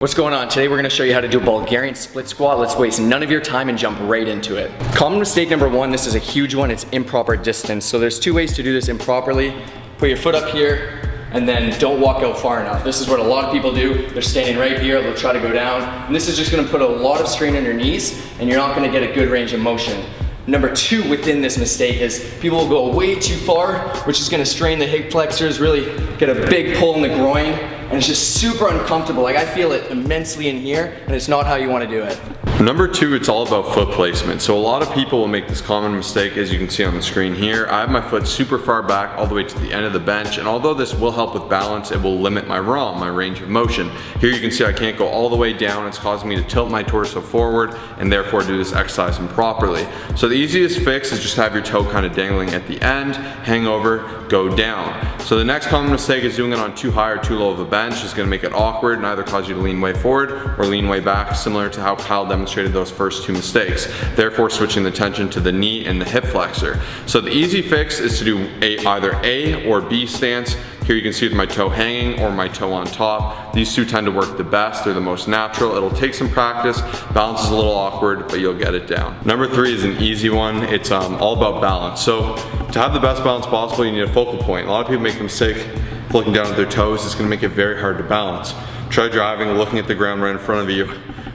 What's going on? Today we're gonna show you how to do a Bulgarian split squat. Let's waste none of your time and jump right into it. Common mistake number one, this is a huge one, it's improper distance. So there's two ways to do this improperly. Put your foot up here and then don't walk out far enough. This is what a lot of people do. They're standing right here, they'll try to go down. And this is just gonna put a lot of strain on your knees and you're not gonna get a good range of motion. Number two within this mistake is people will go way too far, which is gonna strain the hip flexors, really get a big pull in the groin, and it's just super uncomfortable. Like I feel it immensely in here, and it's not how you wanna do it. Number two, it's all about foot placement. So a lot of people will make this common mistake, as you can see on the screen here. I have my foot super far back all the way to the end of the bench, and although this will help with balance, it will limit my ROM, my range of motion. Here you can see I can't go all the way down. It's causing me to tilt my torso forward and therefore do this exercise improperly. So the easiest fix is just have your toe kind of dangling at the end, hang over, go down. So the next common mistake is doing it on too high or too low of a bench. It's gonna make it awkward and either cause you to lean way forward or lean way back, similar to how Kyle demonstrated those first two mistakes, therefore switching the tension to the knee and the hip flexor. So the easy fix is to do either A or B stance. Here you can see with my toe hanging or my toe on top. These two tend to work the best, they're the most natural. It'll take some practice, balance is a little awkward, but you'll get it down. Number three is an easy one. It's all about balance. So to have the best balance possible, you need a focal point. A lot of people make the mistake of looking down at their toes. It's gonna make it very hard to balance. Try driving, looking at the ground right in front of you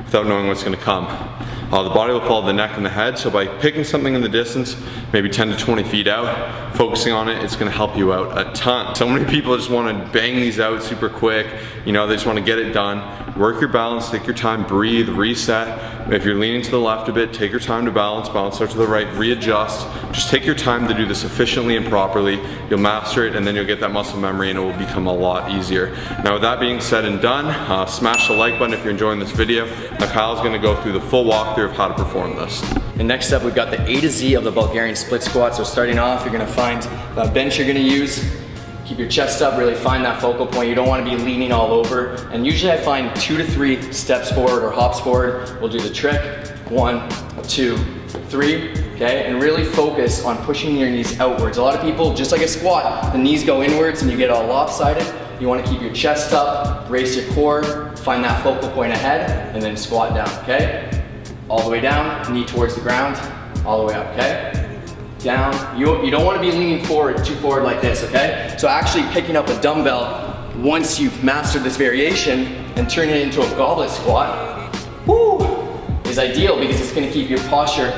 without knowing what's gonna come. The body will follow the neck and the head, so by picking something in the distance, maybe 10 to 20 feet out, focusing on it, it's gonna help you out a ton. So many people just wanna bang these out super quick, you know, they just wanna get it done. Work your balance, take your time, breathe, reset. If you're leaning to the left a bit, take your time to balance out to the right, readjust. Just take your time to do this efficiently and properly. You'll master it and then you'll get that muscle memory and it will become a lot easier. Now with that being said and done, smash the like button if you're enjoying this video. Now Kyle's gonna go through the full walkthrough of how to perform this. And next up, we've got the A to Z of the Bulgarian split squat. So starting off, you're gonna find the bench you're gonna use. Keep your chest up, really find that focal point. You don't wanna be leaning all over. And usually I find 2 to 3 steps forward or hops forward. We'll do the trick. 1, 2, 3, okay? And really focus on pushing your knees outwards. A lot of people, just like a squat, the knees go inwards and you get all lopsided. You wanna keep your chest up, raise your core, find that focal point ahead, and then squat down, okay? All the way down, knee towards the ground, all the way up, okay? Down, you don't wanna be leaning forward, too forward like this, okay? So actually picking up a dumbbell, once you've mastered this variation and turn it into a goblet squat, is ideal because it's gonna keep your posture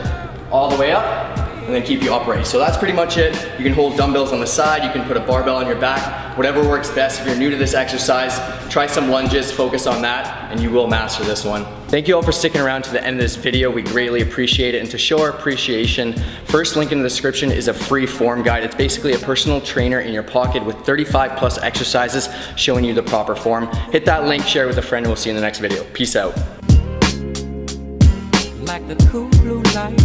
all the way up and then keep you upright. So that's pretty much it. You can hold dumbbells on the side, you can put a barbell on your back, whatever works best. If you're new to this exercise, try some lunges, focus on that, and you will master this one. Thank you all for sticking around to the end of this video. We greatly appreciate it. And to show our appreciation, first link in the description is a free form guide. It's basically a personal trainer in your pocket with 35 plus exercises showing you the proper form. Hit that link, share it with a friend, and we'll see you in the next video. Peace out. Like the cool blue light